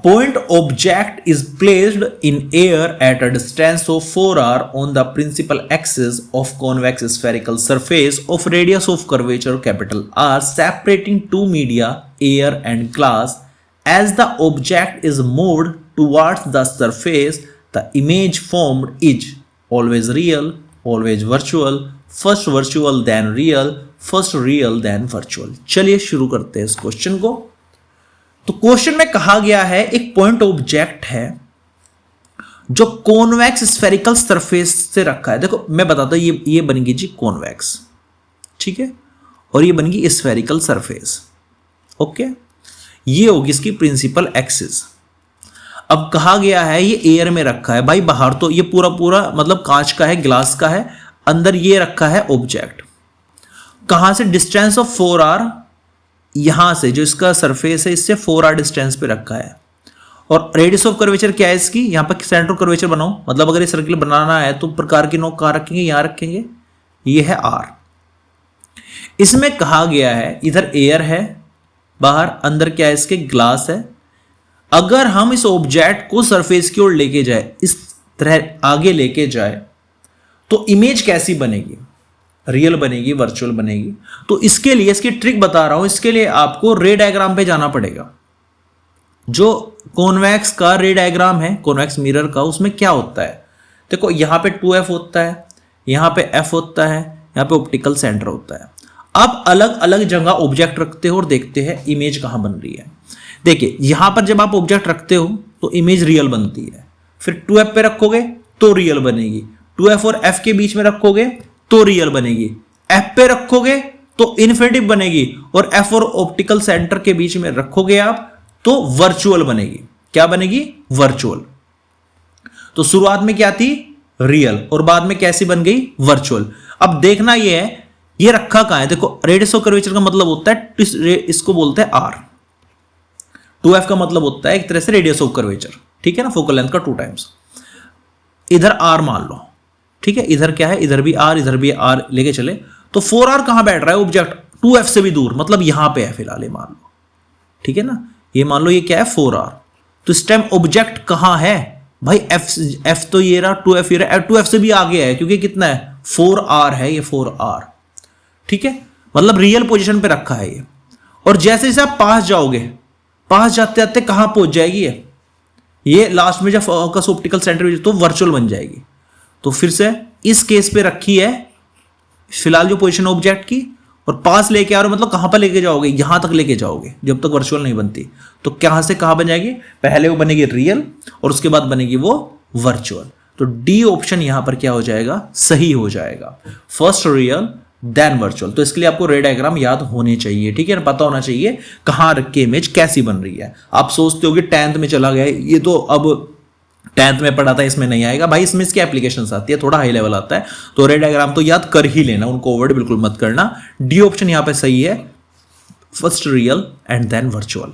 point object is placed in air at a distance of 4r on the principal axis of convex spherical surface of radius of curvature capital R separating two media, air and glass. As the object is moved towards the surface, the image formed is always real, always virtual, first virtual then real, first real then virtual. चलिए शुरू करते हैं इस question को। तो question में कहा गया है एक पॉइंट ऑब्जेक्ट है जो कॉन्वेक्स स्फेरिकल सरफेस से रखा है। देखो मैं बताता हूं, ये बनेगी जी कॉन्वेक्स, ठीक है, और ये बनेगी स्फेरिकल सरफेस। ओके, ये होगी इसकी प्रिंसिपल एक्सिस। अब कहा गया है ये एयर में रखा है भाई, बाहर तो ये पूरा पूरा मतलब कांच का है, ग्लास का है, अंदर ये रखा है ऑब्जेक्ट। कहां से? डिस्टेंस ऑफ 4r, यहां से जो इसका सरफेस है इससे 4r डिस्टेंस पे रखा है। और रेडियस ऑफ कर्वेचर क्या है इसकी? यहां पर सेंटर ऑफ कर्वेचर बनाओ, मतलब अगर ये सर्किल बनाना है तो प्रकार की नोक कहां रखेंगे? यहां रखेंगे, ये है r। इसमें कहा गया है इधर एयर है बाहर, अंदर क्या है इसके? ग्लास है। अगर हम इस ऑब्जेक्ट को सरफेस की ओर लेके जाए, इस तरह आगे लेके जाए, तो इमेज कैसी बनेगी? रियल बनेगी, वर्चुअल बनेगी। तो इसके लिए इसकी ट्रिक बता रहा हूं, इसके लिए आपको रे डायग्राम पे जाना पड़ेगा। जो कॉन्वेक्स का रे डायग्राम है, कॉन्वेक्स मिरर का, उसमें क्या होता है? देखो यहां पे 2f होता है, यहां पे f होता है, यहां पे ऑप्टिकल सेंटर होता है। अब अलग अलग जगह ऑब्जेक्ट रखते हो और देखते हैं इमेज कहां बन रही है। देखिए यहां पर जब आप ऑब्जेक्ट रखते हो तो इमेज रियल बनती है, फिर 2f पे रखोगे तो रियल बनेगी, 2f और f के बीच में रखोगे तो रियल बनेगी, f पे रखोगे तो इन्फिनिटिव बनेगी, और f और ऑप्टिकल सेंटर के बीच में रखोगे आप तो वर्चुअल बनेगी। क्या बनेगी? वर्चुअल। तो शुरुआत में क्या थी? रियल, और बाद में कैसी बन गई? वर्चुअल। अब देखना यह है ये रखा कहां है। देखो रेडियस ऑफ कर्वेचर का मतलब होता है, इसको बोलते हैं r। 2f का मतलब होता है एक तरह से रेडियस ऑफ कर्वेचर, ठीक है ना, फोकल लेंथ का 2 टाइम्स। इधर r मान लो, ठीक है, इधर क्या है? इधर भी r, इधर भी r लेके चले, तो 4r कहां बैठ रहा है ऑब्जेक्ट? 2f से भी दूर, मतलब यहां पे है फिलहाल, ये मान लो, ठीक है ना, ये मान लो ये क्या है? 4r। तो इस टाइम ऑब्जेक्ट कहां है भाई? f तो ये रहा, 2f ये रहा, 2f से भी आगे है क्योंकि कितना है? 4r है, ये 4r, ठीक है, मतलब रियल पोजीशन पे रखा है ये। और जैसे जैसे आप पास जाओगे, पास जाते जाते कहां पहुंच जाएगी ये लास्ट में जब फोकस ऑप्टिकल सेंटर तो वर्चुअल बन जाएगी। तो फिर से इस केस पे रखी है फिलहाल जो पोजीशन ऑब्जेक्ट की, और पास लेके आ रहे हो मतलब कहां पर लेके जाओगे? यहां तक लेके जाओगे जब तक वर्चुअल नहीं बनती। तो कहां से कहां बन जाएगी? पहले वो बनेगी रियल और उसके बाद बनेगी वो वर्चुअल। तो डी ऑप्शन यहां पर क्या हो जाएगा? सही हो जाएगा, फर्स्ट रियल देन वर्चुअल। तो इसके लिए आपको रे डायग्राम याद होने चाहिए, ठीक है ना, पता होना चाहिए कहां रख के इमेज कैसी बन रही है। आप सोचते हो कि 10th में चला गया, ये तो अब 10th में पढ़ा था, इसमें नहीं आएगा भाई, इसमें इसकी एप्लीकेशंस आती है, थोड़ा हाई लेवल आता है। तो रे डायग्राम तो याद कर ही लेना, उनको ओवर्ड बिल्कुल मत करना। डी ऑप्शन यहां पे सही है, first real and then virtual.